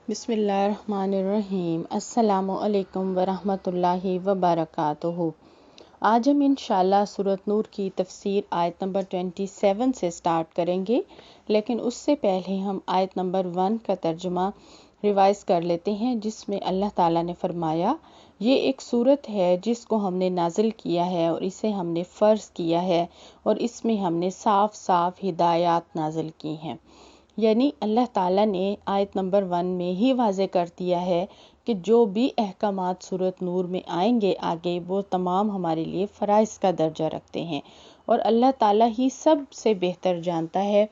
بسم اللہ الرحمن الرحیم۔ السلام علیکم ورحمۃ اللہ وبرکاتہ۔ آج ہم انشاءاللہ سورۃ نور کی تفسیر آیت نمبر 27 سے سٹارٹ کریں گے، لیکن اس سے پہلے ہم آیت نمبر 1 کا ترجمہ ریوائز کر لیتے ہیں، جس میں اللہ تعالیٰ نے فرمایا، یہ ایک سورت ہے جس کو ہم نے نازل کیا ہے اور اسے ہم نے فرض کیا ہے اور اس میں ہم نے صاف صاف ہدایات نازل کی ہیں۔ یعنی اللہ تعالیٰ نے آیت نمبر 1 میں ہی واضح کر دیا ہے کہ جو بھی احکامات سورۃ نور میں آئیں گے آگے، وہ تمام ہمارے لیے فرائض کا درجہ رکھتے ہیں، اور اللہ تعالیٰ ہی سب سے بہتر جانتا ہے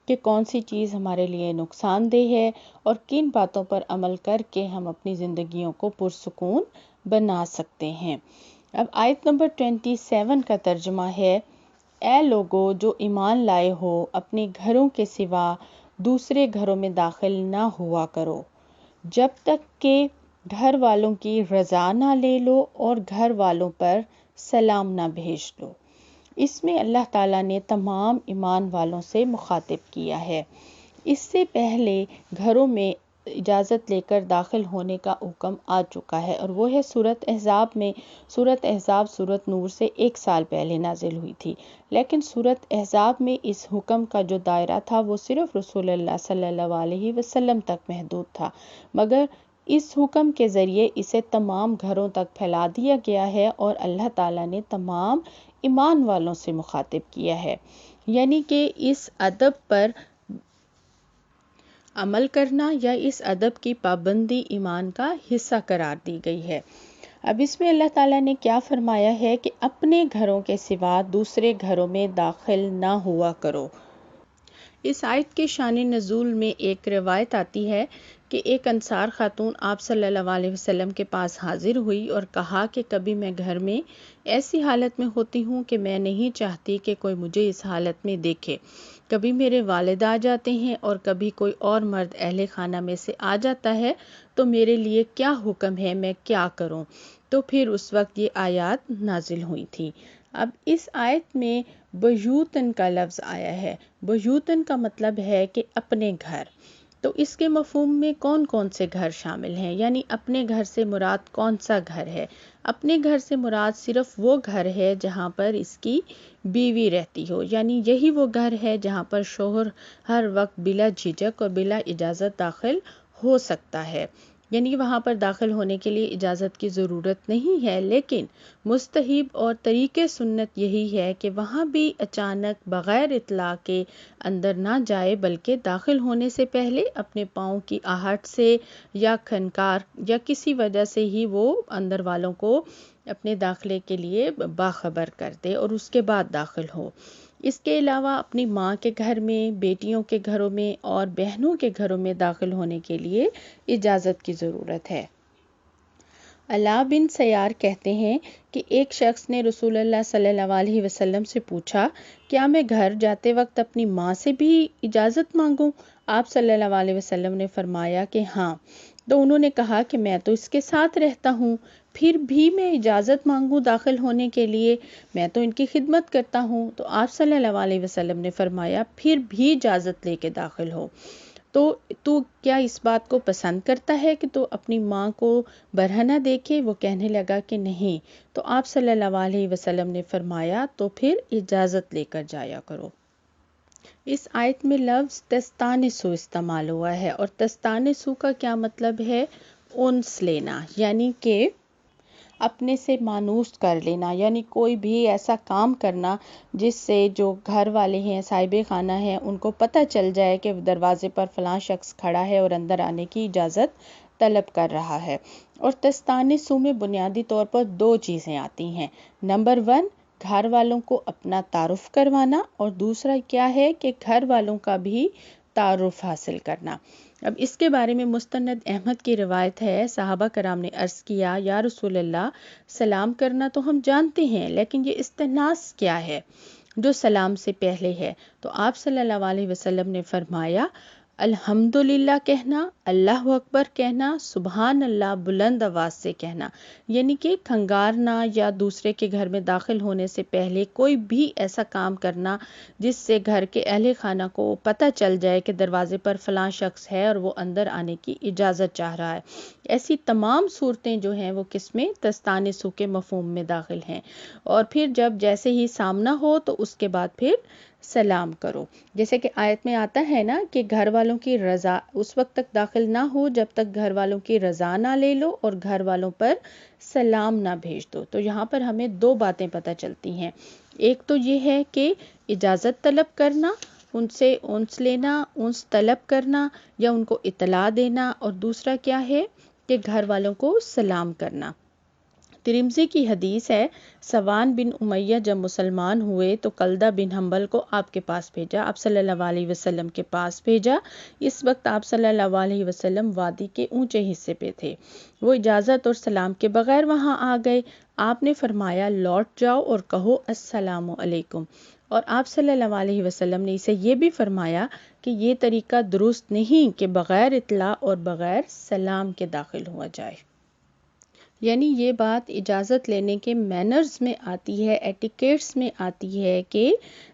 کہ کون سی چیز ہمارے لیے نقصان دہ ہے اور کن باتوں پر عمل کر کے ہم اپنی زندگیوں کو پرسکون بنا سکتے ہیں۔ اب آیت نمبر 27 کا ترجمہ ہے، اے لوگو جو ایمان لائے ہو، اپنے گھروں کے سوا دوسرے گھروں میں داخل نہ ہوا کرو جب تک کہ گھر والوں کی رضا نہ لے لو اور گھر والوں پر سلام نہ بھیج لو۔ اس میں اللہ تعالیٰ نے تمام ایمان والوں سے مخاطب کیا ہے۔ اس سے پہلے گھروں میں اجازت لے کر داخل ہونے کا حکم آ چکا ہے، اور وہ ہے سورۃ احزاب میں۔ سورۃ احزاب سورۃ نور سے 1 سال پہلے نازل ہوئی تھی، لیکن سورۃ احزاب میں اس حکم کا جو دائرہ تھا وہ صرف رسول اللہ صلی اللہ علیہ وسلم تک محدود تھا، مگر اس حکم کے ذریعے اسے تمام گھروں تک پھیلا دیا گیا ہے اور اللہ تعالیٰ نے تمام ایمان والوں سے مخاطب کیا ہے، یعنی کہ اس ادب پر عمل کرنا یا اس ادب کی پابندی ایمان کا حصہ قرار دی گئی ہے۔ اب اس میں اللہ تعالیٰ نے کیا فرمایا ہے کہ اپنے گھروں کے سوا دوسرے گھروں میں داخل نہ ہوا کرو۔ اس آیت کے شان نزول میں ایک روایت آتی ہے کہ ایک انصار خاتون آپ صلی اللہ علیہ وسلم کے پاس حاضر ہوئی اور کہا کہ کبھی میں گھر میں ایسی حالت میں ہوتی ہوں کہ میں نہیں چاہتی کہ کوئی مجھے اس حالت میں دیکھے، کبھی میرے والد آ جاتے ہیں اور کبھی کوئی اور مرد اہل خانہ میں سے آ جاتا ہے، تو میرے لیے کیا حکم ہے، میں کیا کروں؟ تو پھر اس وقت یہ آیات نازل ہوئی تھی۔ اب اس آیت میں بیوتن کا لفظ آیا ہے۔ بیوتن کا مطلب ہے کہ اپنے گھر۔ تو اس کے مفہوم میں کون کون سے گھر شامل ہیں، یعنی اپنے گھر سے مراد کون سا گھر ہے؟ اپنے گھر سے مراد صرف وہ گھر ہے جہاں پر اس کی بیوی رہتی ہو، یعنی یہی وہ گھر ہے جہاں پر شوہر ہر وقت بلا جھجک اور بلا اجازت داخل ہو سکتا ہے، یعنی وہاں پر داخل ہونے کے لیے اجازت کی ضرورت نہیں ہے، لیکن مستحب اور طریقے سنت یہی ہے کہ وہاں بھی اچانک بغیر اطلاع کے اندر نہ جائے، بلکہ داخل ہونے سے پہلے اپنے پاؤں کی آہٹ سے یا کھنکار یا کسی وجہ سے ہی وہ اندر والوں کو اپنے داخلے کے لیے باخبر کر دے اور اس کے بعد داخل ہو۔ اس کے علاوہ اپنی ماں کے گھر میں، بیٹیوں کے گھروں میں اور بہنوں کے گھروں میں داخل ہونے کے لیے اجازت کی ضرورت ہے۔ علاء بن سیار کہتے ہیں کہ ایک شخص نے رسول اللہ صلی اللہ علیہ وسلم سے پوچھا، کیا میں گھر جاتے وقت اپنی ماں سے بھی اجازت مانگوں؟ آپ صلی اللہ علیہ وسلم نے فرمایا کہ ہاں۔ تو انہوں نے کہا کہ میں تو اس کے ساتھ رہتا ہوں، پھر بھی میں اجازت مانگوں داخل ہونے کے لیے؟ میں تو ان کی خدمت کرتا ہوں۔ تو آپ صلی اللہ علیہ وسلم نے فرمایا، پھر بھی اجازت لے کے داخل ہو۔ تو کیا اس بات کو پسند کرتا ہے کہ تو اپنی ماں کو برہنہ دیکھے؟ وہ کہنے لگا کہ نہیں۔ تو آپ صلی اللہ علیہ وسلم نے فرمایا، تو پھر اجازت لے کر جایا کرو۔ اس آیت میں لفظ تستانسو استعمال ہوا ہے، اور تستانسو کا کیا مطلب ہے؟ انس لینا، یعنی کہ اپنے سے مانوس کر لینا، یعنی کوئی بھی ایسا کام کرنا جس سے جو گھر والے ہیں، صاحب خانہ ہیں، ان کو پتہ چل جائے کہ دروازے پر فلاں شخص کھڑا ہے اور اندر آنے کی اجازت طلب کر رہا ہے۔ اور تستانسو میں بنیادی طور پر 2 چیزیں آتی ہیں۔ نمبر 1، گھر والوں کو اپنا تعارف کروانا، اور دوسرا کیا ہے کہ گھر والوں کا بھی تعارف حاصل کرنا۔ اب اس کے بارے میں مستند احمد کی روایت ہے، صحابہ کرام نے عرض کیا، یا رسول اللہ، سلام کرنا تو ہم جانتے ہیں، لیکن یہ استئناس کیا ہے جو سلام سے پہلے ہے؟ تو آپ صلی اللہ علیہ وسلم نے فرمایا، الحمدللہ کہنا، اللہ اکبر کہنا، سبحان اللہ بلند آواز سے کہنا، یعنی کہ کھنگارنا یا دوسرے کے گھر میں داخل ہونے سے پہلے کوئی بھی ایسا کام کرنا جس سے گھر کے اہل خانہ کو پتہ چل جائے کہ دروازے پر فلاں شخص ہے اور وہ اندر آنے کی اجازت چاہ رہا ہے۔ ایسی تمام صورتیں جو ہیں وہ کس میں دستان سو کے مفہوم میں داخل ہیں۔ اور پھر جیسے ہی سامنا ہو تو اس کے بعد پھر سلام کرو، جیسے کہ آیت میں آتا ہے نا کہ گھر والوں کی رضا اس وقت تک داخل نہ ہو جب تک گھر والوں کی رضا نہ لے لو اور گھر والوں پر سلام نہ بھیج دو۔ تو یہاں پر ہمیں دو باتیں پتہ چلتی ہیں، ایک تو یہ ہے کہ اجازت طلب کرنا، ان سے انس لینا، انس طلب کرنا یا ان کو اطلاع دینا، اور دوسرا کیا ہے کہ گھر والوں کو سلام کرنا۔ ترمذی کی حدیث ہے، صفوان بن امیہ جب مسلمان ہوئے تو کلدہ بن حنبل کو آپ کے پاس بھیجا، آپ صلی اللہ علیہ وسلم کے پاس بھیجا۔ اس وقت آپ صلی اللہ علیہ وسلم وادی کے اونچے حصے پہ تھے، وہ اجازت اور سلام کے بغیر وہاں آ گئے۔ آپ نے فرمایا لوٹ جاؤ اور کہو السلام علیکم، اور آپ صلی اللہ علیہ وسلم نے اسے یہ بھی فرمایا کہ یہ طریقہ درست نہیں کہ بغیر اطلاع اور بغیر سلام کے داخل ہوا جائے۔ یعنی یہ بات اجازت لینے کے مینرز میں آتی ہے، ایٹیکیٹس میں آتی ہے کہ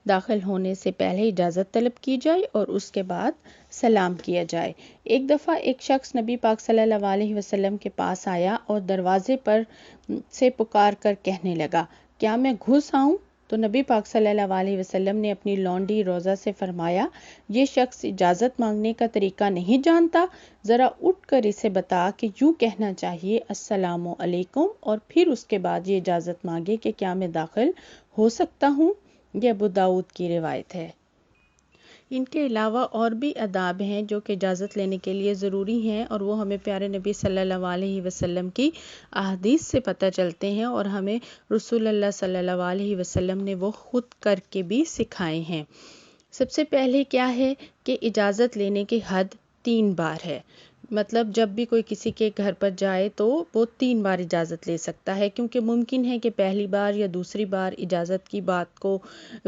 داخل ہونے سے پہلے اجازت طلب کی جائے اور اس کے بعد سلام کیا جائے۔ ایک دفعہ ایک شخص نبی پاک صلی اللہ علیہ وسلم کے پاس آیا اور دروازے پر سے پکار کر کہنے لگا، کیا میں گھس آؤں؟ تو نبی پاک صلی اللہ علیہ وسلم نے اپنی لونڈی روزہ سے فرمایا، یہ شخص اجازت مانگنے کا طریقہ نہیں جانتا، ذرا اٹھ کر اسے بتا کہ یوں کہنا چاہیے السلام علیکم، اور پھر اس کے بعد یہ اجازت مانگے کہ کیا میں داخل ہو سکتا ہوں۔ یہ ابو داؤد کی روایت ہے۔ ان کے علاوہ اور بھی آداب ہیں جو کہ اجازت لینے کے لیے ضروری ہیں، اور وہ ہمیں پیارے نبی صلی اللہ علیہ وسلم کی احادیث سے پتہ چلتے ہیں، اور ہمیں رسول اللہ صلی اللہ علیہ وسلم نے وہ خود کر کے بھی سکھائے ہیں۔ سب سے پہلے کیا ہے کہ اجازت لینے کی حد 3 بار ہے، مطلب جب بھی کوئی کسی کے گھر پر جائے تو وہ 3 بار اجازت لے سکتا ہے، کیونکہ ممکن ہے کہ پہلی بار یا دوسری بار اجازت کی بات کو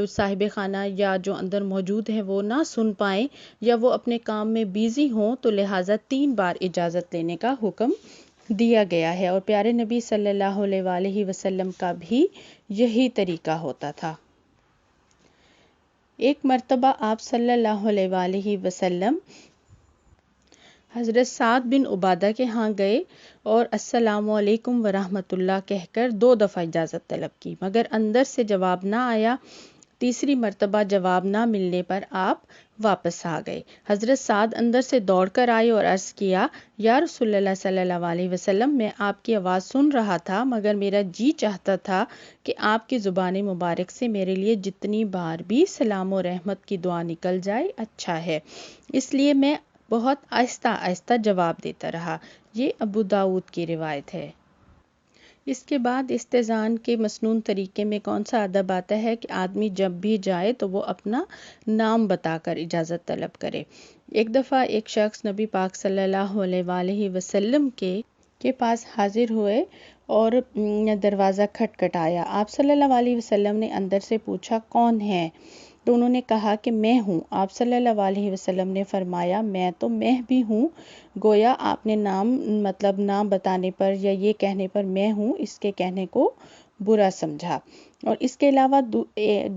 صاحب خانہ یا جو اندر موجود ہیں وہ نہ سن پائیں یا وہ اپنے کام میں بیزی ہوں، تو لہٰذا 3 بار اجازت لینے کا حکم دیا گیا ہے، اور پیارے نبی صلی اللہ علیہ وسلم کا بھی یہی طریقہ ہوتا تھا۔ ایک مرتبہ آپ صلی اللہ علیہ وسلم حضرت سعد بن عبادہ کے ہاں گئے اور السلام علیکم ورحمۃ اللہ کہہ کر 2 دفعہ اجازت طلب کی، مگر اندر سے جواب نہ آیا۔ تیسری مرتبہ جواب نہ ملنے پر آپ واپس آ گئے۔ حضرت سعد اندر سے دوڑ کر آئے اور عرض کیا، یا رسول اللہ صلی اللہ علیہ وسلم، میں آپ کی آواز سن رہا تھا، مگر میرا جی چاہتا تھا کہ آپ کی زبان مبارک سے میرے لیے جتنی بار بھی سلام و رحمت کی دعا نکل جائے اچھا ہے، اس لیے میں بہت آہستہ آہستہ جواب دیتا رہا۔ یہ ابو داؤد کی روایت ہے۔ اس کے بعد استئذان کے مسنون طریقے میں کون سا ادب آتا ہے کہ آدمی جب بھی جائے تو وہ اپنا نام بتا کر اجازت طلب کرے۔ ایک دفعہ ایک شخص نبی پاک صلی اللہ علیہ وسلم کے پاس حاضر ہوئے اور دروازہ کھٹکھٹایا۔ آپ صلی اللہ علیہ وسلم نے اندر سے پوچھا، کون ہے؟ تو انہوں نے کہا کہ میں ہوں۔ آپ صلی اللہ علیہ وسلم نے فرمایا، میں بھی ہوں۔ گویا آپ نے نام بتانے پر یا یہ کہنے پر میں ہوں اس کے کہنے کو برا سمجھا۔ اور اس کے علاوہ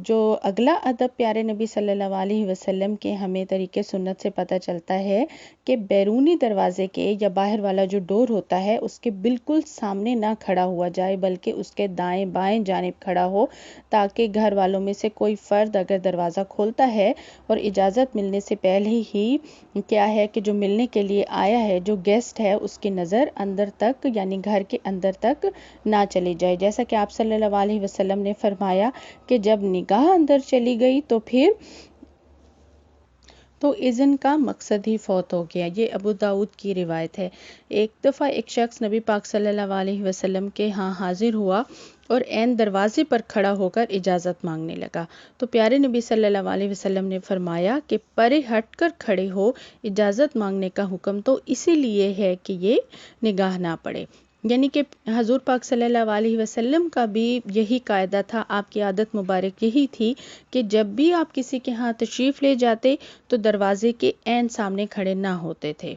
جو اگلا ادب پیارے نبی صلی اللہ علیہ وسلم کے ہمیں طریقے سنت سے پتہ چلتا ہے کہ بیرونی دروازے کے یا باہر والا جو ڈور ہوتا ہے اس کے بالکل سامنے نہ کھڑا ہوا جائے، بلکہ اس کے دائیں بائیں جانب کھڑا ہو، تاکہ گھر والوں میں سے کوئی فرد اگر دروازہ کھولتا ہے اور اجازت ملنے سے پہلے ہی کیا ہے کہ جو ملنے کے لیے آیا ہے، جو گیسٹ ہے، اس کی نظر اندر تک یعنی گھر کے اندر تک نہ چلی جائے، جیسا کہ آپ صلی اللہ علیہ وسلم نے فرمایا کہ جب نگاہ اندر چلی گئی تو اذن کا مقصد ہی فوت ہو گیا۔ یہ ابو داؤد کی روایت ہے۔ ایک دفعہ ایک شخص نبی پاک صلی اللہ علیہ وسلم کے ہاں حاضر ہوا اور عین دروازے پر کھڑا ہو کر اجازت مانگنے لگا، تو پیارے نبی صلی اللہ علیہ وسلم نے فرمایا کہ پرے ہٹ کر کھڑے ہو، اجازت مانگنے کا حکم تو اسی لیے ہے کہ یہ نگاہ نہ پڑے۔ یعنی کہ حضور پاک صلی اللہ علیہ وسلم کا بھی یہی قاعدہ تھا، آپ کی عادت مبارک یہی تھی کہ جب بھی آپ کسی کے ہاں تشریف لے جاتے تو دروازے کے عین سامنے کھڑے نہ ہوتے تھے۔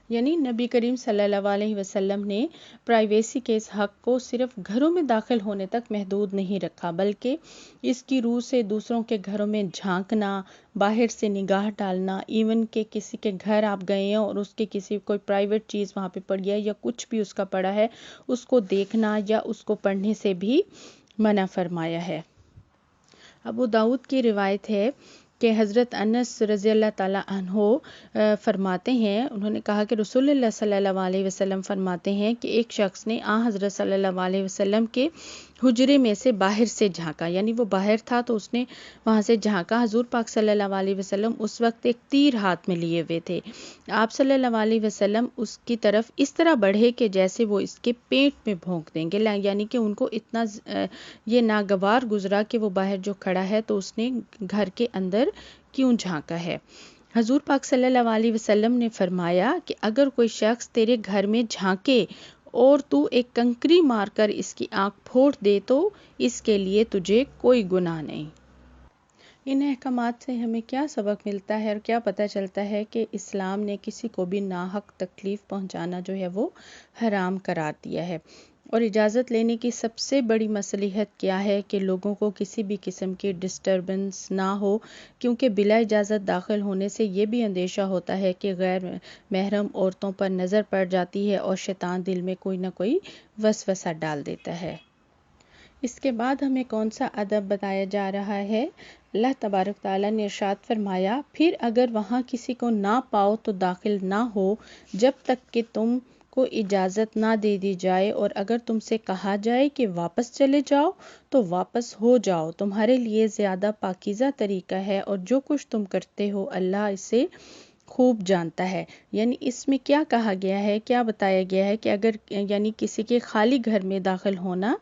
یعنی نبی کریم صلی اللہ علیہ وسلم نے پرائیویسی کے اس حق کو صرف گھروں میں داخل ہونے تک محدود نہیں رکھا، بلکہ اس کی روح سے دوسروں کے گھروں میں جھانکنا، باہر سے نگاہ ڈالنا، ایون کہ کسی کے گھر آپ گئے ہیں اور اس کے کسی کوئی پرائیویٹ چیز وہاں پہ پڑی ہے یا کچھ بھی اس کا پڑا ہے، اس کو دیکھنا یا اس کو پڑھنے سے بھی منع فرمایا ہے۔ ابو داؤد کی روایت ہے کہ حضرت انس رضی اللہ تعالیٰ عنہ فرماتے ہیں، انہوں نے کہا کہ رسول اللہ صلی اللہ علیہ وسلم فرماتے ہیں کہ ایک شخص نے حضرت صلی اللہ علیہ وسلم کے حجرے میں سے باہر سے جھانکا، یعنی وہ باہر تھا تو اس نے وہاں سے جھانکا۔ حضور پاک صلی اللہ علیہ وسلم اس وقت ایک تیر ہاتھ میں لیے ہوئے تھے۔ آپ صلی اللہ علیہ وسلم اس کی طرف اس طرح بڑھے کہ جیسے وہ اس کے پیٹ میں بھونک دیں گے، یعنی کہ ان کو اتنا یہ ناگوار گزرا کہ وہ باہر جو کھڑا ہے تو اس نے گھر کے اندر کیوں جھانکا ہے۔ حضور پاک صلی اللہ علیہ وسلم نے فرمایا کہ اگر کوئی شخص تیرے گھر میں جھانکے اور تو ایک کنکری مار کر اس کی آنکھ پھوڑ دے تو اس کے لیے تجھے کوئی گناہ نہیں۔ ان احکامات سے ہمیں کیا سبق ملتا ہے اور کیا پتہ چلتا ہے کہ اسلام نے کسی کو بھی ناحق تکلیف پہنچانا جو ہے وہ حرام قرار دیا ہے، اور اجازت لینے کی سب سے بڑی مصلحت کیا ہے کہ لوگوں کو کسی بھی قسم کی ڈسٹربنس نہ ہو، کیونکہ بلا اجازت داخل ہونے سے یہ بھی اندیشہ ہوتا ہے کہ غیر محرم عورتوں پر نظر پڑ جاتی ہے اور شیطان دل میں کوئی نہ کوئی وسوسہ ڈال دیتا ہے۔ اس کے بعد ہمیں کون سا ادب بتایا جا رہا ہے؟ اللہ تبارک تعالیٰ نے ارشاد فرمایا، پھر اگر وہاں کسی کو نہ پاؤ تو داخل نہ ہو جب تک کہ تم کو اجازت نہ دے دی جائے، اور اگر تم سے کہا جائے کہ واپس چلے جاؤ تو واپس ہو جاؤ، تمہارے لیے زیادہ پاکیزہ طریقہ ہے، اور جو کچھ تم کرتے ہو اللہ اسے خوب جانتا ہے۔ یعنی اس میں کیا کہا گیا ہے، کیا بتایا گیا ہے کہ اگر یعنی کسی کے خالی گھر میں داخل ہونا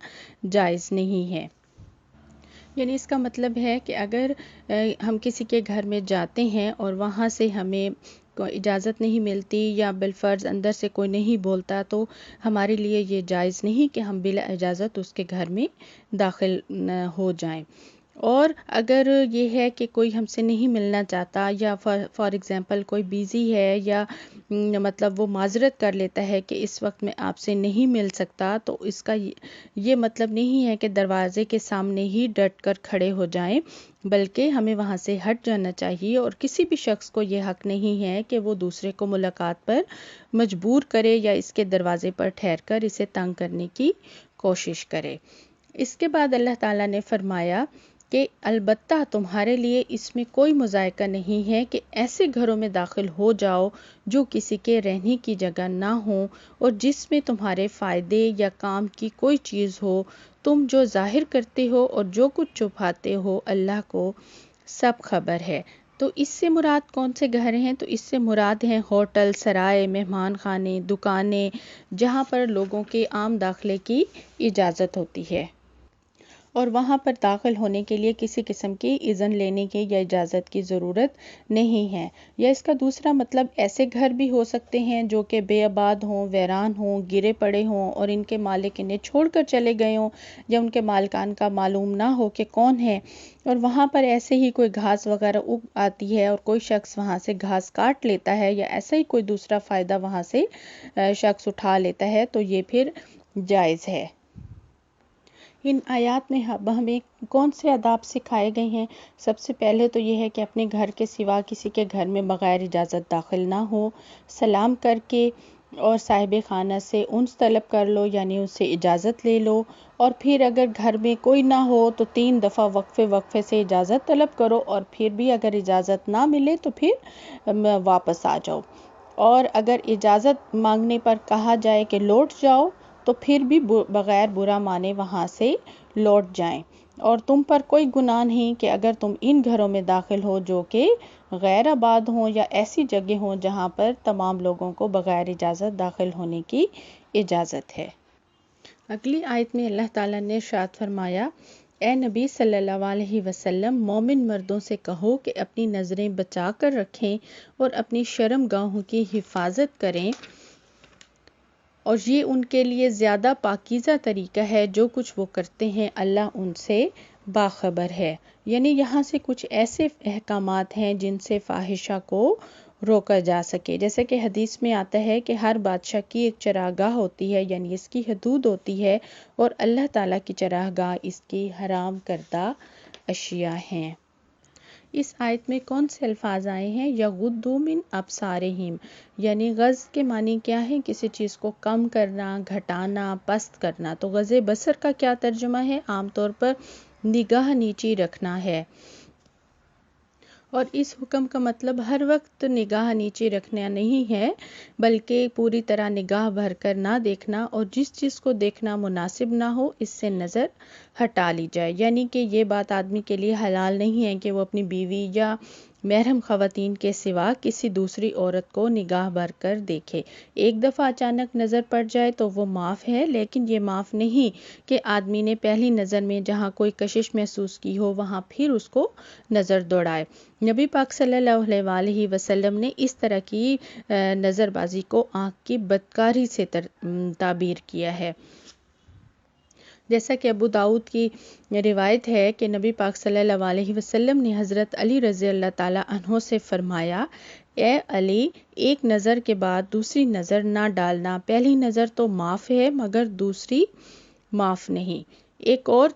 جائز نہیں ہے۔ یعنی اس کا مطلب ہے کہ اگر ہم کسی کے گھر میں جاتے ہیں اور وہاں سے ہمیں کوئی اجازت نہیں ملتی یا بالفرض اندر سے کوئی نہیں بولتا تو ہمارے لیے یہ جائز نہیں کہ ہم بلا اجازت اس کے گھر میں داخل ہو جائیں۔ اور اگر یہ ہے کہ کوئی ہم سے نہیں ملنا چاہتا یا فار ایگزامپل کوئی بیزی ہے یا مطلب وہ معذرت کر لیتا ہے کہ اس وقت میں آپ سے نہیں مل سکتا، تو اس کا یہ مطلب نہیں ہے کہ دروازے کے سامنے ہی ڈٹ کر کھڑے ہو جائیں، بلکہ ہمیں وہاں سے ہٹ جانا چاہیے، اور کسی بھی شخص کو یہ حق نہیں ہے کہ وہ دوسرے کو ملاقات پر مجبور کرے یا اس کے دروازے پر ٹھہر کر اسے تنگ کرنے کی کوشش کرے۔ اس کے بعد اللہ تعالیٰ نے فرمایا کہ البتہ تمہارے لیے اس میں کوئی مذائقہ نہیں ہے کہ ایسے گھروں میں داخل ہو جاؤ جو کسی کے رہنے کی جگہ نہ ہوں اور جس میں تمہارے فائدے یا کام کی کوئی چیز ہو، تم جو ظاہر کرتے ہو اور جو کچھ چھپاتے ہو اللہ کو سب خبر ہے۔ تو اس سے مراد کون سے گھر ہیں؟ تو اس سے مراد ہیں ہوٹل، سرائے، مہمان خانے، دکانیں، جہاں پر لوگوں کے عام داخلے کی اجازت ہوتی ہے، اور وہاں پر داخل ہونے کے لیے کسی قسم کی اذن لینے کی یا اجازت کی ضرورت نہیں ہے۔ یا اس کا دوسرا مطلب ایسے گھر بھی ہو سکتے ہیں جو کہ بے آباد ہوں، ویران ہوں، گرے پڑے ہوں اور ان کے مالک انہیں چھوڑ کر چلے گئے ہوں یا ان کے مالکان کا معلوم نہ ہو کہ کون ہے، اور وہاں پر ایسے ہی کوئی گھاس وغیرہ اگ آتی ہے اور کوئی شخص وہاں سے گھاس کاٹ لیتا ہے یا ایسا ہی کوئی دوسرا فائدہ وہاں سے شخص اٹھا لیتا ہے تو یہ پھر جائز ہے۔ ان آیات میں ہمیں کون سے آداب سکھائے گئے ہیں؟ سب سے پہلے تو یہ ہے کہ اپنے گھر کے سوا کسی کے گھر میں بغیر اجازت داخل نہ ہو، سلام کر کے اور صاحب خانہ سے انس طلب کر لو، یعنی اس سے اجازت لے لو، اور پھر اگر گھر میں کوئی نہ ہو تو 3 دفعہ وقفے سے اجازت طلب کرو، اور پھر بھی اگر اجازت نہ ملے تو پھر واپس آ جاؤ، اور اگر اجازت مانگنے پر کہا جائے کہ لوٹ جاؤ تو پھر بھی بغیر برا مانے وہاں سے لوٹ جائیں۔ اور تم پر کوئی گناہ نہیں کہ اگر تم ان گھروں میں داخل ہو جو کہ غیر آباد ہوں یا ایسی جگہ ہوں جہاں پر تمام لوگوں کو بغیر اجازت داخل ہونے کی اجازت ہے۔ اگلی آیت میں اللہ تعالیٰ نے ارشاد فرمایا، اے نبی صلی اللہ علیہ وسلم، مومن مردوں سے کہو کہ اپنی نظریں بچا کر رکھیں اور اپنی شرم گاہوں کی حفاظت کریں، اور یہ ان کے لیے زیادہ پاکیزہ طریقہ ہے، جو کچھ وہ کرتے ہیں اللہ ان سے باخبر ہے۔ یعنی یہاں سے کچھ ایسے احکامات ہیں جن سے فاحشہ کو روکا جا سکے، جیسے کہ حدیث میں آتا ہے کہ ہر بادشاہ کی ایک چراگاہ ہوتی ہے، یعنی اس کی حدود ہوتی ہے، اور اللہ تعالیٰ کی چراگاہ اس کی حرام کردہ اشیاء ہیں۔ اس آیت میں کون سے الفاظ آئے ہیں؟ یغضوا من ابصارہم، یعنی غض کے معنی کیا ہے؟ کسی چیز کو کم کرنا، گھٹانا، پست کرنا۔ تو غض بصر کا کیا ترجمہ ہے؟ عام طور پر نگاہ نیچی رکھنا ہے، اور اس حکم کا مطلب ہر وقت نگاہ نیچے رکھنا نہیں ہے، بلکہ پوری طرح نگاہ بھر کر نہ دیکھنا، اور جس چیز کو دیکھنا مناسب نہ ہو اس سے نظر ہٹا لی جائے۔ یعنی کہ یہ بات آدمی کے لیے حلال نہیں ہے کہ وہ اپنی بیوی یا محرم خواتین کے سوا کسی دوسری عورت کو نگاہ بھر کر دیکھے۔ ایک دفعہ اچانک نظر پڑ جائے تو وہ معاف ہے، لیکن یہ معاف نہیں کہ آدمی نے پہلی نظر میں جہاں کوئی کشش محسوس کی ہو وہاں پھر اس کو نظر دوڑائے۔ نبی پاک صلی اللہ علیہ وسلم نے اس طرح کی نظر بازی کو آنکھ کی بدکاری سے تعبیر کیا ہے۔ جیسا کہ ابو داؤد کی روایت ہے کہ نبی پاک صلی اللہ علیہ وسلم نے حضرت علی رضی اللہ تعالیٰ عنہ سے فرمایا، اے علی، ایک نظر کے بعد دوسری نظر نہ ڈالنا، پہلی نظر تو معاف ہے مگر دوسری معاف نہیں۔ ایک اور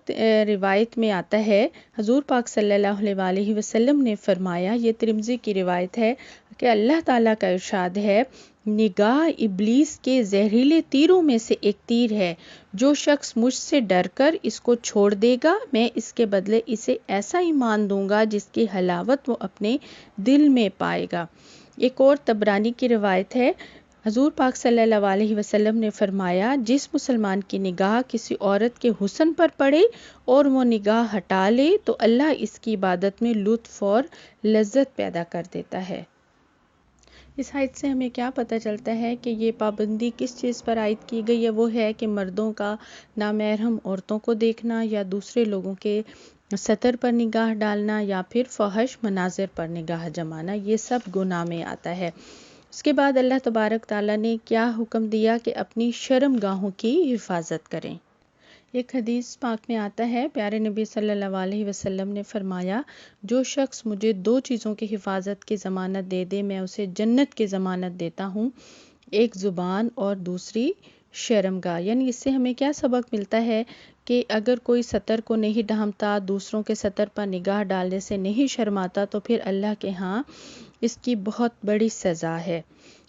روایت میں آتا ہے، حضور پاک صلی اللہ علیہ وسلم نے فرمایا، یہ ترمذی کی روایت ہے کہ اللہ تعالیٰ کا ارشاد ہے، نگاہ ابلیس کے زہریلے تیروں میں سے ایک تیر ہے، جو شخص مجھ سے ڈر کر اس کو چھوڑ دے گا میں اس کے بدلے اسے ایسا ایمان دوں گا جس کی حلاوت وہ اپنے دل میں پائے گا۔ ایک اور طبرانی کی روایت ہے، حضور پاک صلی اللہ علیہ وسلم نے فرمایا، جس مسلمان کی نگاہ کسی عورت کے حسن پر پڑے اور وہ نگاہ ہٹا لے تو اللہ اس کی عبادت میں لطف اور لذت پیدا کر دیتا ہے۔ اس آیت سے ہمیں کیا پتہ چلتا ہے کہ یہ پابندی کس چیز پر عائد کی گئی ہے؟ وہ ہے کہ مردوں کا نامحرم عورتوں کو دیکھنا، یا دوسرے لوگوں کے ستر پر نگاہ ڈالنا، یا پھر فحش مناظر پر نگاہ جمانا، یہ سب گناہ میں آتا ہے۔ اس کے بعد اللہ تبارک تعالیٰ نے کیا حکم دیا کہ اپنی شرم گاہوں کی حفاظت کریں۔ ایک حدیث پاک میں آتا ہے، پیارے نبی صلی اللہ علیہ وسلم نے فرمایا، جو شخص مجھے دو چیزوں کی حفاظت کی ضمانت دے دے میں اسے جنت کی ضمانت دیتا ہوں، ایک زبان اور دوسری شرم گاہ۔ یعنی اس سے ہمیں کیا سبق ملتا ہے کہ اگر کوئی ستر کو نہیں ڈھانپتا، دوسروں کے ستر پر نگاہ ڈالنے سے نہیں شرماتا، تو پھر اللہ کے ہاں اس کی بہت بڑی سزا ہے۔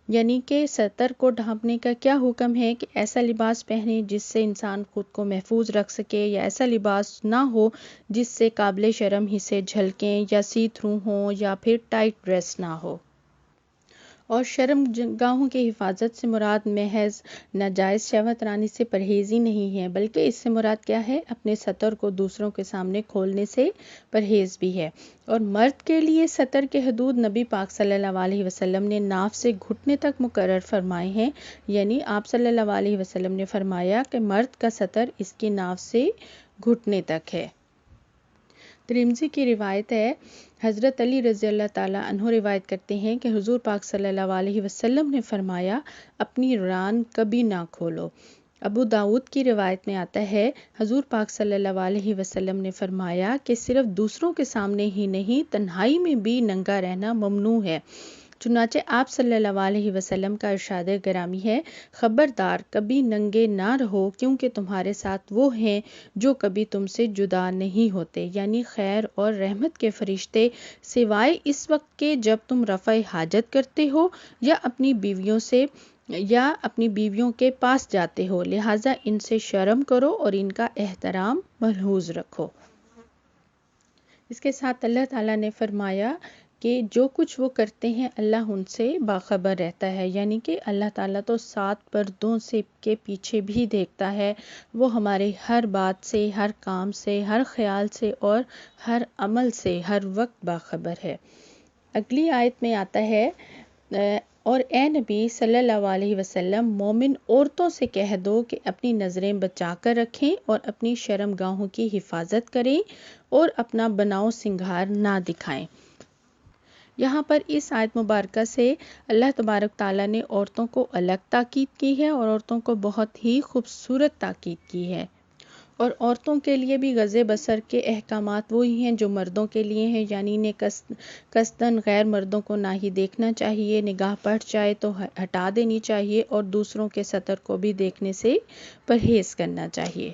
یعنی کہ ستر کو ڈھانپنے کا کیا حکم ہے کہ ایسا لباس پہنے جس سے انسان خود کو محفوظ رکھ سکے، یا ایسا لباس نہ ہو جس سے قابل شرم حصے جھلکیں یا سی تھرو ہوں، یا پھر ٹائٹ ڈریس نہ ہو۔ اور شرم گاہوں کی حفاظت سے مراد محض ناجائز شہوت رانی سے پرہیز ہی نہیں ہے، بلکہ اس سے مراد کیا ہے؟ اپنے ستر کو دوسروں کے سامنے کھولنے سے پرہیز بھی ہے۔ اور مرد کے لیے ستر کے حدود نبی پاک صلی اللہ علیہ وسلم نے ناف سے گھٹنے تک مقرر فرمائے ہیں۔ یعنی آپ صلی اللہ علیہ وسلم نے فرمایا کہ مرد کا ستر اس کی ناف سے گھٹنے تک ہے۔ ترمذی کی روایت ہے، حضرت علی رضی اللہ تعالیٰ عنہ روایت کرتے ہیں کہ حضور پاک صلی اللہ علیہ وسلم نے فرمایا، اپنی ران کبھی نہ کھولو۔ ابو داؤد کی روایت میں آتا ہے، حضور پاک صلی اللہ علیہ وسلم نے فرمایا کہ صرف دوسروں کے سامنے ہی نہیں، تنہائی میں بھی ننگا رہنا ممنوع ہے۔ چنانچہ آپ صلی اللہ علیہ وسلم کا ارشاد گرامی ہے، خبردار، کبھی ننگے نہ رہو، کیونکہ تمہارے ساتھ وہ ہیں جو کبھی تم سے جدا نہیں ہوتے، یعنی خیر اور رحمت کے فرشتے، سوائے اس وقت کے جب تم رفع حاجت کرتے ہو یا اپنی بیویوں کے پاس جاتے ہو، لہٰذا ان سے شرم کرو اور ان کا احترام ملحوظ رکھو۔ اس کے ساتھ اللہ تعالیٰ نے فرمایا کہ جو کچھ وہ کرتے ہیں اللہ ان سے باخبر رہتا ہے، یعنی کہ اللہ تعالیٰ تو 7 پردوں سے کے پیچھے بھی دیکھتا ہے، وہ ہمارے ہر بات سے، ہر کام سے، ہر خیال سے اور ہر عمل سے ہر وقت باخبر ہے۔ اگلی آیت میں آتا ہے، اور اے نبی صلی اللہ علیہ وسلم، مومن عورتوں سے کہہ دو کہ اپنی نظریں بچا کر رکھیں اور اپنی شرم گاہوں کی حفاظت کریں اور اپنا بناؤ سنگھار نہ دکھائیں۔ یہاں پر اس آیت مبارکہ سے اللہ تبارک تعالیٰ نے عورتوں کو الگ تاکید کی ہے اور عورتوں کو بہت ہی خوبصورت تاکید کی ہے، اور عورتوں کے لیے بھی غض بصر کے احکامات وہی ہیں جو مردوں کے لیے ہیں، یعنی انہیں قصداً غیر مردوں کو نہ ہی دیکھنا چاہیے، نگاہ پڑ جائے تو ہٹا دینی چاہیے، اور دوسروں کے سطر کو بھی دیکھنے سے پرہیز کرنا چاہیے۔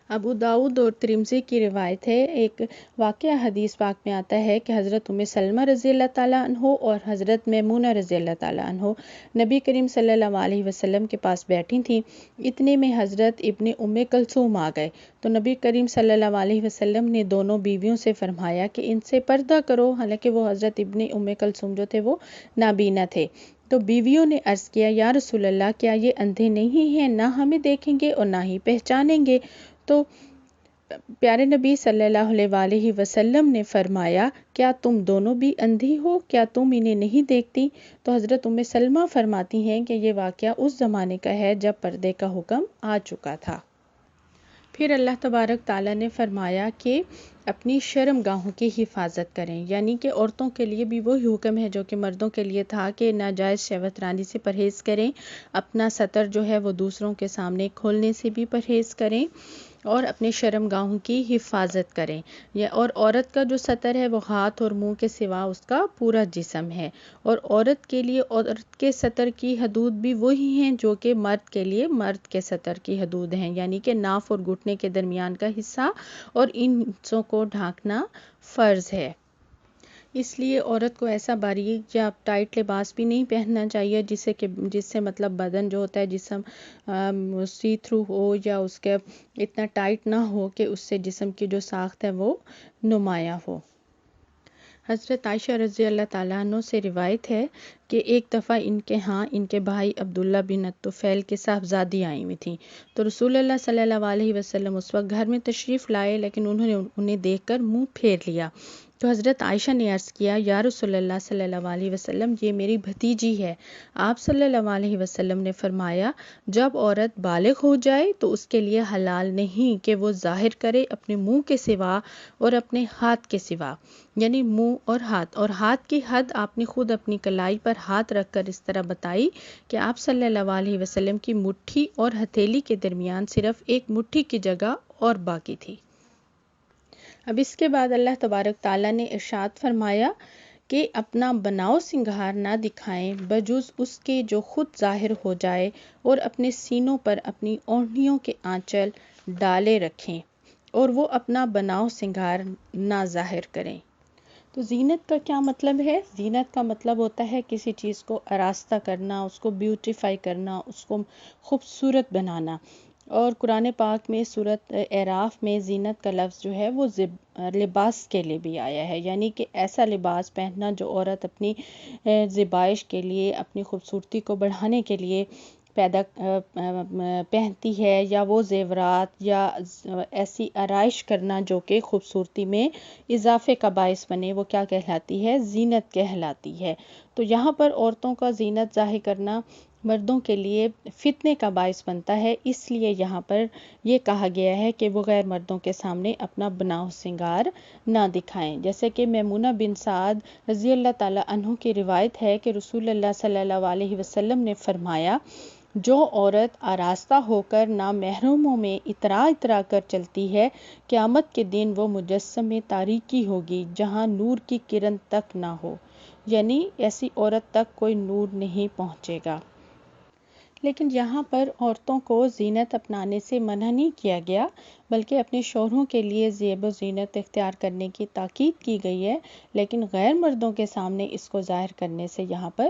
ابو داؤد اور ترمذی کی روایت ہے، ایک واقعہ حدیث پاک میں آتا ہے کہ حضرت ام سلمہ رضی اللہ تعالیٰ عنہ اور حضرت میمونہ رضی اللہ تعالیٰ عنہ نبی کریم صلی اللہ علیہ وسلم کے پاس بیٹھی تھیں۔ اتنے میں حضرت ابن ام کلثوم آ گئے تو نبی کریم صلی اللہ علیہ وسلم نے دونوں بیویوں سے فرمایا کہ ان سے پردہ کرو، حالانکہ وہ حضرت ابن ام کلثوم جو تھے وہ نابینا تھے۔ تو بیویوں نے عرض کیا، یا رسول اللہ، کیا یہ اندھے نہیں ہیں؟ نہ ہمیں دیکھیں گے اور نہ ہی پہچانیں گے۔ تو پیارے نبی صلی اللہ علیہ وسلم نے فرمایا، کیا تم دونوں بھی اندھی ہو؟ کیا تم انہیں نہیں دیکھتی؟ تو حضرت ام سلمہ فرماتی ہیں کہ یہ واقعہ اس زمانے کا ہے جب پردے کا حکم آ چکا تھا۔ پھر اللہ تبارک تعالیٰ نے فرمایا کہ اپنی شرم گاہوں کی حفاظت کریں، یعنی کہ عورتوں کے لیے بھی وہی حکم ہے جو کہ مردوں کے لیے تھا کہ ناجائز شہوت رانی سے پرہیز کریں، اپنا سطر جو ہے وہ دوسروں کے سامنے کھولنے سے بھی پرہیز کریں، اور اپنے شرم گاہوں کی حفاظت کریں۔ اور عورت کا جو سطر ہے وہ ہاتھ اور منہ کے سوا اس کا پورا جسم ہے، اور عورت کے لیے عورت کے سطر کی حدود بھی وہی ہیں جو کہ مرد کے لیے مرد کے سطر کی حدود ہیں، یعنی کہ ناف اور گھٹنے کے درمیان کا حصہ، اور ان حصوں کو ڈھانکنا فرض ہے۔ اس لیے عورت کو ایسا باریک یا ٹائٹ لباس بھی نہیں پہننا چاہیے جس سے مطلب بدن جو ہوتا ہے جسم سی تھرو ہو، یا اس کے اتنا ٹائٹ نہ ہو کہ اس سے جسم کی جو ساخت ہے وہ نمایاں ہو۔ حضرت عائشہ رضی اللہ تعالیٰ عنہ سے روایت ہے کہ ایک دفعہ ان کے بھائی عبداللہ بن طفیل کے صاحبزادی آئی ہوئی تھیں، تو رسول اللہ صلی اللہ علیہ وسلم اس وقت گھر میں تشریف لائے، لیکن انہوں نے انہیں دیکھ کر منہ پھیر لیا۔ تو حضرت عائشہ نے عرض کیا، یا رسول اللہ صلی اللہ علیہ وسلم، یہ میری بھتیجی ہے۔ آپ صلی اللہ علیہ وسلم نے فرمایا، جب عورت بالغ ہو جائے تو اس کے لیے حلال نہیں کہ وہ ظاہر کرے اپنے منہ کے سوا اور اپنے ہاتھ کے سوا، یعنی منہ اور ہاتھ کی حد آپ نے خود اپنی کلائی پر ہاتھ رکھ کر اس طرح بتائی کہ آپ صلی اللہ علیہ وسلم کی مٹھی اور ہتھیلی کے درمیان صرف ایک مٹھی کی جگہ اور باقی تھی۔ اب اس کے بعد اللہ تبارک تعالیٰ نے ارشاد فرمایا کہ اپنا بناؤ سنگھار نہ دکھائیں بجز اس کے جو خود ظاہر ہو جائے، اور اپنے سینوں پر اپنی اوڑھنیوں کے آنچل ڈالے رکھیں، اور وہ اپنا بناؤ سنگھار نہ ظاہر کریں۔ تو زینت کا کیا مطلب ہے؟ زینت کا مطلب ہوتا ہے کسی چیز کو آراستہ کرنا، اس کو بیوٹیفائی کرنا، اس کو خوبصورت بنانا، اور قرآن پاک میں سورۃ اعراف میں زینت کا لفظ جو ہے وہ لباس کے لیے بھی آیا ہے، یعنی کہ ایسا لباس پہننا جو عورت اپنی زیبائش کے لیے، اپنی خوبصورتی کو بڑھانے کے لیے پہنتی ہے، یا وہ زیورات یا ایسی آرائش کرنا جو کہ خوبصورتی میں اضافے کا باعث بنے، وہ کیا کہلاتی ہے؟ زینت کہلاتی ہے۔ تو یہاں پر عورتوں کا زینت ظاہر کرنا مردوں کے لیے فتنے کا باعث بنتا ہے، اس لیے یہاں پر یہ کہا گیا ہے کہ وہ غیر مردوں کے سامنے اپنا بناؤ سنگار نہ دکھائیں۔ جیسے کہ میمونہ بن سعد رضی اللہ تعالیٰ عنہ کی روایت ہے کہ رسول اللہ صلی اللہ علیہ وسلم نے فرمایا، جو عورت آراستہ ہو کر نامحرموں میں اترا کر چلتی ہے، قیامت کے دن وہ مجسم میں تاریکی ہوگی جہاں نور کی کرن تک نہ ہو، یعنی ایسی عورت تک کوئی نور نہیں پہنچے گا۔ لیکن یہاں پر عورتوں کو زینت اپنانے سے منع نہیں کیا گیا، بلکہ اپنے شوہروں کے لیے زیب و زینت اختیار کرنے کی تاکید کی گئی ہے، لیکن غیر مردوں کے سامنے اس کو ظاہر کرنے سے یہاں پر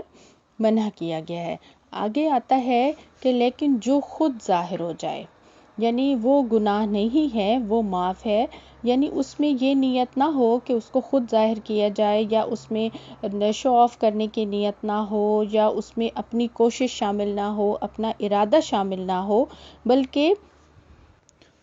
منع کیا گیا ہے۔ آگے آتا ہے کہ لیکن جو خود ظاہر ہو جائے، یعنی وہ گناہ نہیں ہے، وہ معاف ہے، یعنی اس میں یہ نیت نہ ہو کہ اس کو خود ظاہر کیا جائے، یا اس میں شو آف کرنے کی نیت نہ ہو، یا اس میں اپنی کوشش شامل نہ ہو، اپنا ارادہ شامل نہ ہو، بلکہ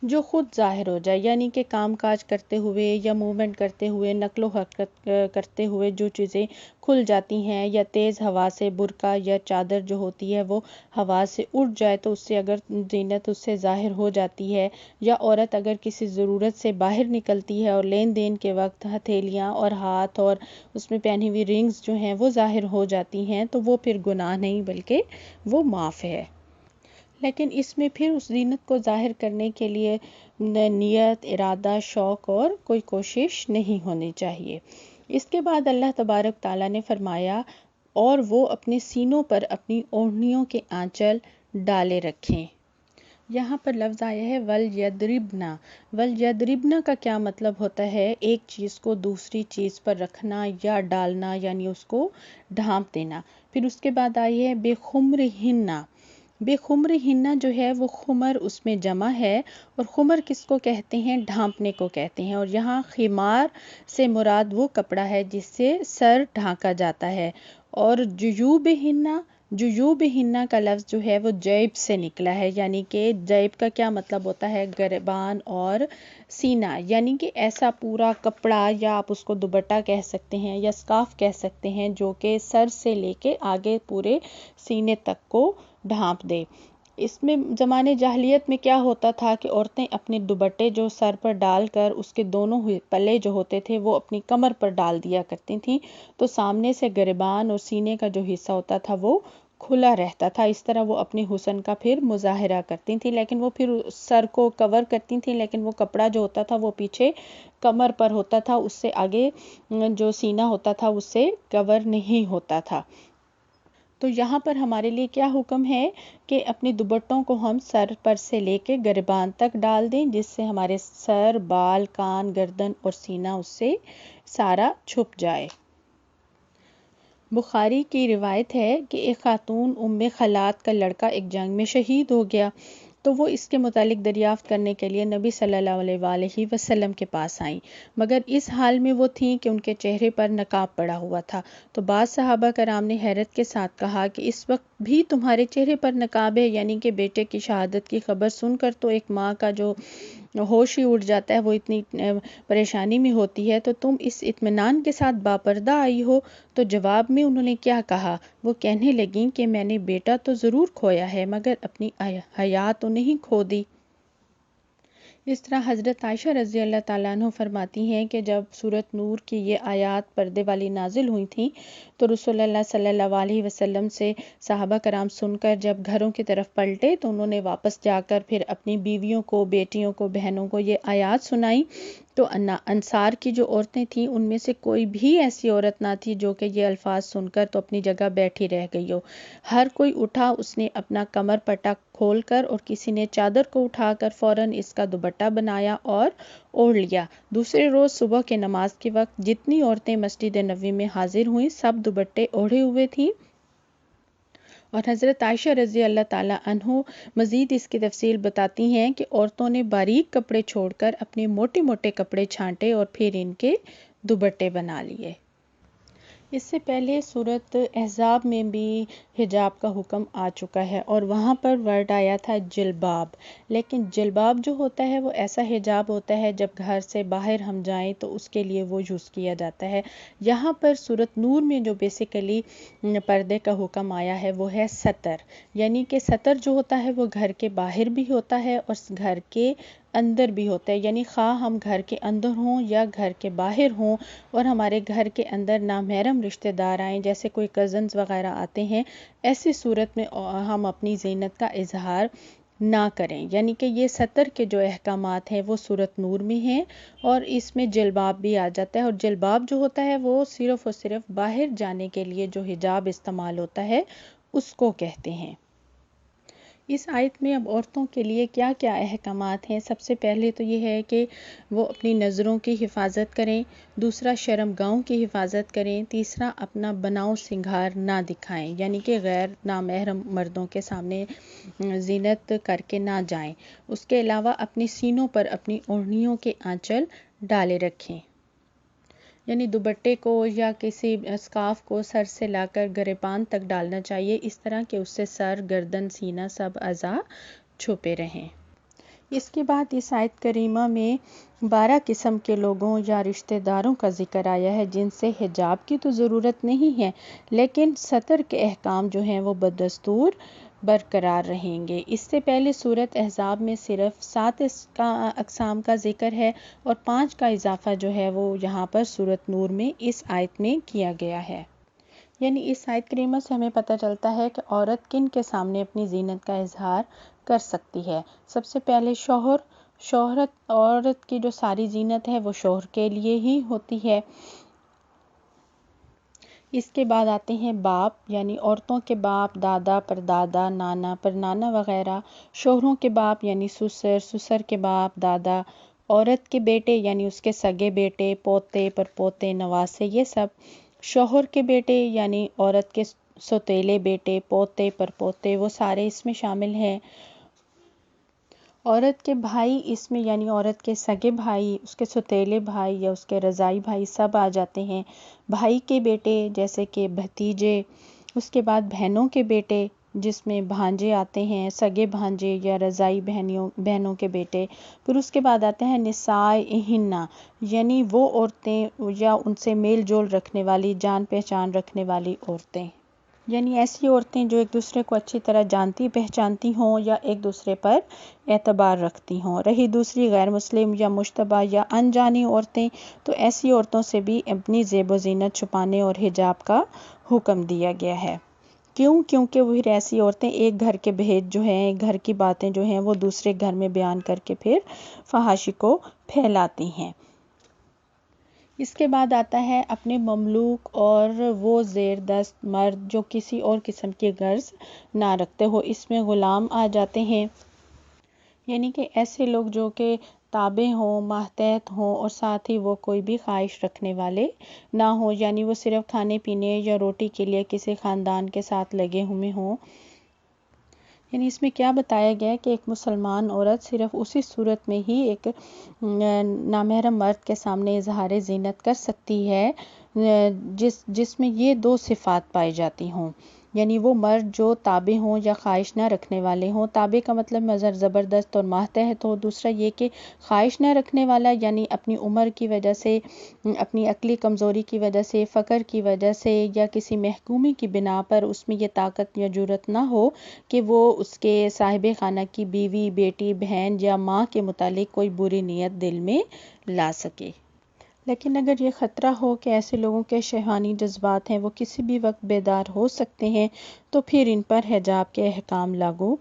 جو خود ظاہر ہو جائے، یعنی کہ کام کاج کرتے ہوئے یا موومنٹ کرتے ہوئے، نقل و حرکت کرتے ہوئے جو چیزیں کھل جاتی ہیں، یا تیز ہوا سے برقع یا چادر جو ہوتی ہے وہ ہوا سے اڑ جائے تو اس سے اگر زینت اس سے ظاہر ہو جاتی ہے، یا عورت اگر کسی ضرورت سے باہر نکلتی ہے اور لین دین کے وقت ہتھیلیاں اور ہاتھ اور اس میں پہنی ہوئی رنگز جو ہیں وہ ظاہر ہو جاتی ہیں تو وہ پھر گناہ نہیں بلکہ وہ معاف ہے۔ لیکن اس میں پھر اس زینت کو ظاہر کرنے کے لیے نیت، ارادہ، شوق اور کوئی کوشش نہیں ہونی چاہیے۔ اس کے بعد اللہ تبارک تعالیٰ نے فرمایا اور وہ اپنے سینوں پر اپنی اوڑھنیوں کے آنچل ڈالے رکھیں۔ یہاں پر لفظ آیا ہے وَلْيَضْرِبْنَا۔ وَلْيَضْرِبْنَا کا کیا مطلب ہوتا ہے؟ ایک چیز کو دوسری چیز پر رکھنا یا ڈالنا، یعنی اس کو ڈھانپ دینا۔ پھر اس کے بعد آئی ہے بِخُمْرِهِنَّ۔ بِخُمْرِهِنَّ جو ہے وہ خمر اس میں جمع ہے، اور خمر کس کو کہتے ہیں؟ ڈھانپنے کو کہتے ہیں، اور یہاں خمار سے مراد وہ کپڑا ہے جس سے سر ڈھانکا جاتا ہے۔ اور جیوبہن کا لفظ جو ہے وہ جیب سے نکلا ہے، یعنی کہ جیب کا کیا مطلب ہوتا ہے؟ گریبان اور سینہ، یعنی کہ ایسا پورا کپڑا، یا آپ اس کو دوپٹہ کہہ سکتے ہیں یا اسکارف کہہ سکتے ہیں، جو کہ سر سے لے کے آگے پورے سینے تک کو ڈھانپ دے۔ اس میں زمانے جاہلیت میں کیا ہوتا تھا کہ عورتیں اپنے دوپٹے جو سر پر ڈال کر اس کے دونوں پلے جو ہوتے تھے وہ اپنی کمر پر ڈال دیا کرتی تھیں، تو سامنے سے گریبان اور سینے کا جو حصہ ہوتا تھا وہ کھلا رہتا تھا۔ اس طرح وہ اپنی حسن کا پھر مظاہرہ کرتی تھیں، لیکن وہ پھر سر کو کور کرتی تھیں، لیکن وہ کپڑا جو ہوتا تھا وہ پیچھے کمر پر ہوتا تھا، اس سے آگے جو سینہ ہوتا تھا اس سے کور نہیں ہوتا تھا۔ تو یہاں پر ہمارے لیے کیا حکم ہے کہ اپنے دوپٹوں کو ہم سر پر سے لے کے گریبان تک ڈال دیں، جس سے ہمارے سر، بال، کان، گردن اور سینہ اس سے سارا چھپ جائے۔ بخاری کی روایت ہے کہ ایک خاتون ام خلات کا لڑکا ایک جنگ میں شہید ہو گیا، تو وہ اس کے متعلق دریافت کرنے کے لیے نبی صلی اللہ علیہ وآلہ وسلم کے پاس آئیں، مگر اس حال میں وہ تھیں کہ ان کے چہرے پر نقاب پڑا ہوا تھا۔ تو بعض صحابہ کرام نے حیرت کے ساتھ کہا کہ اس وقت بھی تمہارے چہرے پر نقاب ہے؟ یعنی کہ بیٹے کی شہادت کی خبر سن کر تو ایک ماں کا جو ہوش ہی اڑ جاتا ہے، وہ اتنی پریشانی میں ہوتی ہے، تو تم اس اطمینان کے ساتھ باپردہ آئی ہو؟ تو جواب میں انہوں نے کیا کہا؟ وہ کہنے لگیں کہ میں نے بیٹا تو ضرور کھویا ہے، مگر اپنی حیا تو نہیں کھو دی۔ اس طرح حضرت عائشہ رضی اللہ تعالیٰ عنہ فرماتی ہیں کہ جب سورۃ نور کی یہ آیات پردے والی نازل ہوئی تھیں تو رسول اللہ صلی اللہ علیہ وسلم سے صحابہ کرام سن کر جب گھروں کی طرف پلٹے تو انہوں نے واپس جا کر پھر اپنی بیویوں کو، بیٹیوں کو، بہنوں کو یہ آیات سنائیں، تو انصار کی جو عورتیں تھیں ان میں سے کوئی بھی ایسی عورت نہ تھی جو کہ یہ الفاظ سن کر تو اپنی جگہ بیٹھی رہ گئی ہو۔ ہر کوئی اٹھا، اس نے اپنا کمر پٹا کھول کر، اور کسی نے چادر کو اٹھا کر فوراً اس کا دوپٹہ بنایا اور اوڑھ لیا۔ دوسرے روز صبح کے نماز کے وقت جتنی عورتیں مسجد نبوی میں حاضر ہوئیں سب دوپٹے اوڑھے ہوئے تھیں، اور حضرت عائشہ رضی اللہ تعالیٰ عنہ مزید اس کی تفصیل بتاتی ہیں کہ عورتوں نے باریک کپڑے چھوڑ کر اپنے موٹے موٹے کپڑے چھانٹے اور پھر ان کے دوپٹے بنا لیے۔ اس سے پہلے سورۃ احزاب میں بھی حجاب کا حکم آ چکا ہے، اور وہاں پر ورڈ آیا تھا جلباب، لیکن جلباب جو ہوتا ہے وہ ایسا حجاب ہوتا ہے جب گھر سے باہر ہم جائیں تو اس کے لیے وہ یوز کیا جاتا ہے۔ یہاں پر سورۃ نور میں جو بیسیکلی پردے کا حکم آیا ہے وہ ہے ستر، یعنی کہ ستر جو ہوتا ہے وہ گھر کے باہر بھی ہوتا ہے اور گھر کے اندر بھی ہوتا ہے، یعنی خواہ ہم گھر کے اندر ہوں یا گھر کے باہر ہوں، اور ہمارے گھر کے اندر نامحرم رشتہ دار آئیں، جیسے کوئی کزنز وغیرہ آتے ہیں، ایسی صورت میں ہم اپنی زینت کا اظہار نہ کریں۔ یعنی کہ یہ ستر کے جو احکامات ہیں وہ سورۃ نور میں ہیں، اور اس میں جلباب بھی آ جاتا ہے، اور جلباب جو ہوتا ہے وہ صرف اور صرف باہر جانے کے لیے جو حجاب استعمال ہوتا ہے اس کو کہتے ہیں۔ اس آیت میں اب عورتوں کے لیے کیا کیا احکامات ہیں؟ سب سے پہلے تو یہ ہے کہ وہ اپنی نظروں کی حفاظت کریں، دوسرا شرم گاہوں کی حفاظت کریں، تیسرا اپنا بناؤ سنگھار نہ دکھائیں، یعنی کہ غیر نامحرم مردوں کے سامنے زینت کر کے نہ جائیں۔ اس کے علاوہ اپنے سینوں پر اپنی اوڑھنیوں کے آنچل ڈالے رکھیں، یعنی دوپٹے کو یا کسی اسکارف کو سر سے لا کر گریبان تک ڈالنا چاہیے، اس طرح کہ اس سے سر، گردن، سینہ سب اعضاء چھپے رہیں۔ اس کے بعد اس آیت کریمہ میں 12 قسم کے لوگوں یا رشتہ داروں کا ذکر آیا ہے جن سے حجاب کی تو ضرورت نہیں ہے، لیکن ستر کے احکام جو ہیں وہ بدستور برقرار رہیں گے۔ اس سے پہلے سورۃ احزاب میں صرف 7 اقسام کا ذکر ہے اور 5 کا اضافہ جو ہے وہ یہاں پر سورۃ نور میں اس آیت میں کیا گیا ہے۔ یعنی اس آیت کریمہ سے ہمیں پتہ چلتا ہے کہ عورت کن کے سامنے اپنی زینت کا اظہار کر سکتی ہے۔ سب سے پہلے شوہرت، عورت کی جو ساری زینت ہے وہ شوہر کے لیے ہی ہوتی ہے۔ اس کے بعد آتے ہیں باپ، یعنی عورتوں کے باپ، دادا، پردادا، نانا، پرنانا وغیرہ، شوہروں کے باپ یعنی سسر، سسر کے باپ، دادا، عورت کے بیٹے یعنی اس کے سگے بیٹے، پوتے، پرپوتے، نواسے، یہ سب، شوہر کے بیٹے یعنی عورت کے سوتیلے بیٹے، پوتے، پرپوتے، وہ سارے اس میں شامل ہیں۔ عورت کے بھائی اس میں یعنی عورت کے سگے بھائی، اس کے سوتیلے بھائی یا اس کے رضاعی بھائی سب آ جاتے ہیں۔ بھائی کے بیٹے جیسے کہ بھتیجے، اس کے بعد بہنوں کے بیٹے جس میں بھانجے آتے ہیں، سگے بھانجے یا رضاعی بہنوں کے بیٹے۔ پھر اس کے بعد آتے ہیں نسائہن، یعنی وہ عورتیں یا ان سے میل جول رکھنے والی، جان پہچان رکھنے والی عورتیں، یعنی ایسی عورتیں جو ایک دوسرے کو اچھی طرح جانتی پہچانتی ہوں یا ایک دوسرے پر اعتبار رکھتی ہوں۔ رہی دوسری غیر مسلم یا مشتبہ یا انجانی عورتیں، تو ایسی عورتوں سے بھی اپنی زیب و زینت چھپانے اور حجاب کا حکم دیا گیا ہے۔ کیوں؟ کیونکہ وہ ایسی عورتیں ایک گھر کے بھید جو ہیں، گھر کی باتیں جو ہیں وہ دوسرے گھر میں بیان کر کے پھر فحاشی کو پھیلاتی ہیں۔ اس کے بعد آتا ہے اپنے مملوک اور وہ زیر دست مرد جو کسی اور قسم کی غرض نہ رکھتے ہو، اس میں غلام آ جاتے ہیں، یعنی کہ ایسے لوگ جو کہ تابع ہوں، ماتحت ہوں اور ساتھ ہی وہ کوئی بھی خواہش رکھنے والے نہ ہوں، یعنی وہ صرف کھانے پینے یا روٹی کے لیے کسی خاندان کے ساتھ لگے ہوئے ہوں۔ یعنی اس میں کیا بتایا گیا ہے کہ ایک مسلمان عورت صرف اسی صورت میں ہی ایک نامحرم مرد کے سامنے اظہار زینت کر سکتی ہے جس میں یہ 2 صفات پائی جاتی ہوں، یعنی وہ مرد جو تابع ہوں یا خواہش نہ رکھنے والے ہوں۔ تابع کا مطلب مظہر زبردست اور ماتحت ہو۔ دوسرا یہ کہ خواہش نہ رکھنے والا، یعنی اپنی عمر کی وجہ سے، اپنی عقلی کمزوری کی وجہ سے، فقر کی وجہ سے یا کسی محکومی کی بنا پر اس میں یہ طاقت یا جرأت نہ ہو کہ وہ اس کے صاحب خانہ کی بیوی، بیٹی، بہن یا ماں کے متعلق کوئی بری نیت دل میں لا سکے۔ لیکن اگر یہ خطرہ ہو کہ ایسے لوگوں کے شہوانی جذبات ہیں وہ کسی بھی وقت بیدار ہو سکتے ہیں، تو پھر ان پر حجاب کے احکام لاگو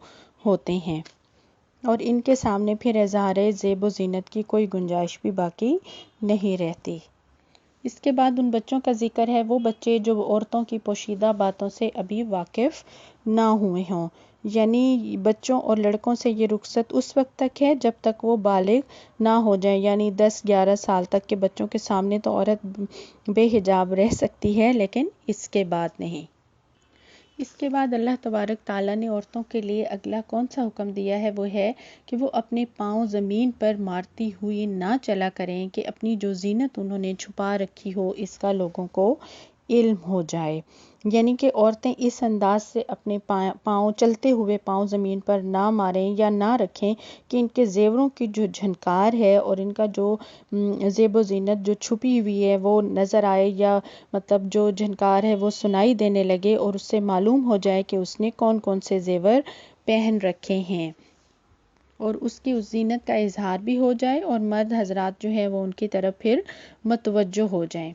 ہوتے ہیں اور ان کے سامنے پھر اظہار زیب و زینت کی کوئی گنجائش بھی باقی نہیں رہتی۔ اس کے بعد ان بچوں کا ذکر ہے، وہ بچے جو عورتوں کی پوشیدہ باتوں سے ابھی واقف نہ ہوئے ہوں، یعنی بچوں اور لڑکوں سے یہ رخصت اس وقت تک ہے جب تک وہ بالغ نہ ہو جائیں، یعنی 10-11 سال تک کے بچوں کے سامنے تو عورت بے حجاب رہ سکتی ہے، لیکن اس کے بعد نہیں۔ اس کے بعد اللہ تبارک تعالیٰ نے عورتوں کے لیے اگلا کون سا حکم دیا ہے، وہ ہے کہ وہ اپنے پاؤں زمین پر مارتی ہوئی نہ چلا کریں کہ اپنی جو زینت انہوں نے چھپا رکھی ہو اس کا لوگوں کو علم ہو جائے، یعنی کہ عورتیں اس انداز سے اپنے پاؤں، چلتے ہوئے پاؤں زمین پر نہ ماریں یا نہ رکھیں کہ ان کے زیوروں کی جو جھنکار ہے اور ان کا جو زیب و زینت جو چھپی ہوئی ہے وہ نظر آئے، یا مطلب جو جھنکار ہے وہ سنائی دینے لگے اور اس سے معلوم ہو جائے کہ اس نے کون کون سے زیور پہن رکھے ہیں، اور اس کی اس زینت کا اظہار بھی ہو جائے اور مرد حضرات جو ہے وہ ان کی طرف پھر متوجہ ہو جائیں۔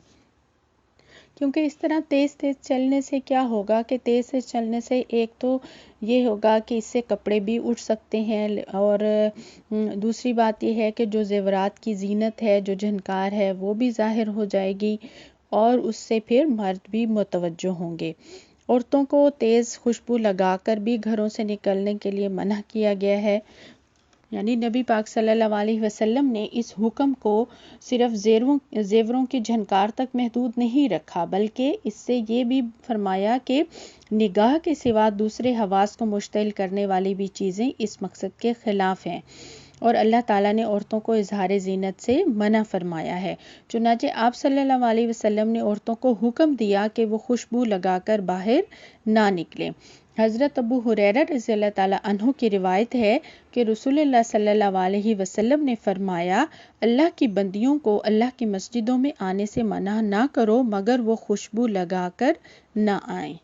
کیونکہ اس طرح تیز تیز چلنے سے کیا ہوگا کہ تیز تیز چلنے سے ایک تو یہ ہوگا کہ اس سے کپڑے بھی اٹھ سکتے ہیں، اور دوسری بات یہ ہے کہ جو زیورات کی زینت ہے، جو جھنکار ہے، وہ بھی ظاہر ہو جائے گی اور اس سے پھر مرد بھی متوجہ ہوں گے۔ عورتوں کو تیز خوشبو لگا کر بھی گھروں سے نکلنے کے لیے منع کیا گیا ہے، یعنی نبی پاک صلی اللہ علیہ وسلم نے اس حکم کو صرف زیوروں کی جھنکار تک محدود نہیں رکھا، بلکہ اس سے یہ بھی فرمایا کہ نگاہ کے سوا دوسرے حواس کو مشتعل کرنے والی بھی چیزیں اس مقصد کے خلاف ہیں، اور اللہ تعالیٰ نے عورتوں کو اظہار زینت سے منع فرمایا ہے۔ چنانچہ آپ صلی اللہ علیہ وسلم نے عورتوں کو حکم دیا کہ وہ خوشبو لگا کر باہر نہ نکلیں۔ حضرت ابو ہریرہ رضی اللہ تعالیٰ عنہ کی روایت ہے کہ رسول اللہ صلی اللہ علیہ وسلم نے فرمایا، اللہ کی بندیوں کو اللہ کی مسجدوں میں آنے سے منع نہ کرو مگر وہ خوشبو لگا کر نہ آئیں۔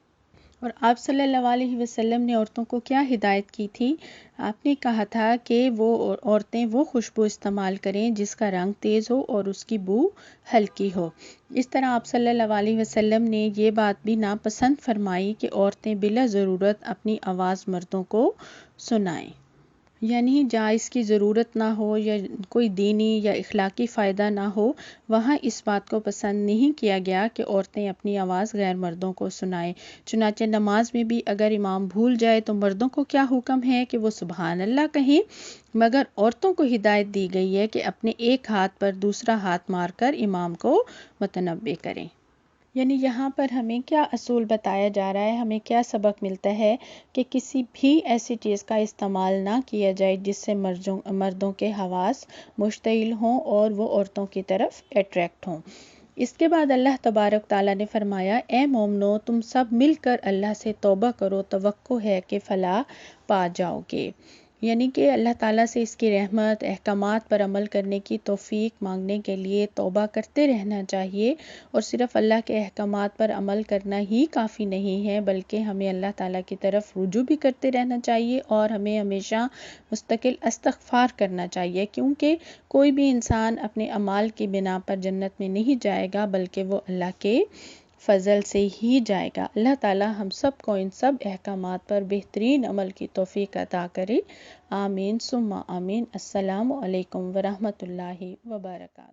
اور آپ صلی اللہ علیہ وسلم نے عورتوں کو کیا ہدایت کی تھی؟ آپ نے کہا تھا کہ وہ عورتیں وہ خوشبو استعمال کریں جس کا رنگ تیز ہو اور اس کی بو ہلکی ہو۔ اس طرح آپ صلی اللہ علیہ وسلم نے یہ بات بھی ناپسند فرمائی کہ عورتیں بلا ضرورت اپنی آواز مردوں کو سنائیں، یعنی جہاں اس کی ضرورت نہ ہو یا کوئی دینی یا اخلاقی فائدہ نہ ہو، وہاں اس بات کو پسند نہیں کیا گیا کہ عورتیں اپنی آواز غیر مردوں کو سنائیں۔ چنانچہ نماز میں بھی اگر امام بھول جائے تو مردوں کو کیا حکم ہے کہ وہ سبحان اللہ کہیں، مگر عورتوں کو ہدایت دی گئی ہے کہ اپنے ایک ہاتھ پر دوسرا ہاتھ مار کر امام کو متنبہ کریں۔ یعنی یہاں پر ہمیں کیا اصول بتایا جا رہا ہے، ہمیں کیا سبق ملتا ہے کہ کسی بھی ایسی چیز کا استعمال نہ کیا جائے جس سے مردوں کے حواس مشتعل ہوں اور وہ عورتوں کی طرف اٹریکٹ ہوں۔ اس کے بعد اللہ تبارک تعالیٰ نے فرمایا، اے مومنو تم سب مل کر اللہ سے توبہ کرو، توقع ہے کہ فلاح پا جاؤ گے۔ یعنی کہ اللہ تعالیٰ سے اس کی رحمت، احکامات پر عمل کرنے کی توفیق مانگنے کے لیے توبہ کرتے رہنا چاہیے، اور صرف اللہ کے احکامات پر عمل کرنا ہی کافی نہیں ہے بلکہ ہمیں اللہ تعالیٰ کی طرف رجوع بھی کرتے رہنا چاہیے اور ہمیں ہمیشہ مستقل استغفار کرنا چاہیے، کیونکہ کوئی بھی انسان اپنے اعمال کی بنا پر جنت میں نہیں جائے گا بلکہ وہ اللہ کے فضل سے ہی جائے گا۔ اللہ تعالی ہم سب کو ان سب احکامات پر بہترین عمل کی توفیق عطا کرے، آمین ثم آمین۔ السلام علیکم ورحمۃ اللہ وبرکاتہ۔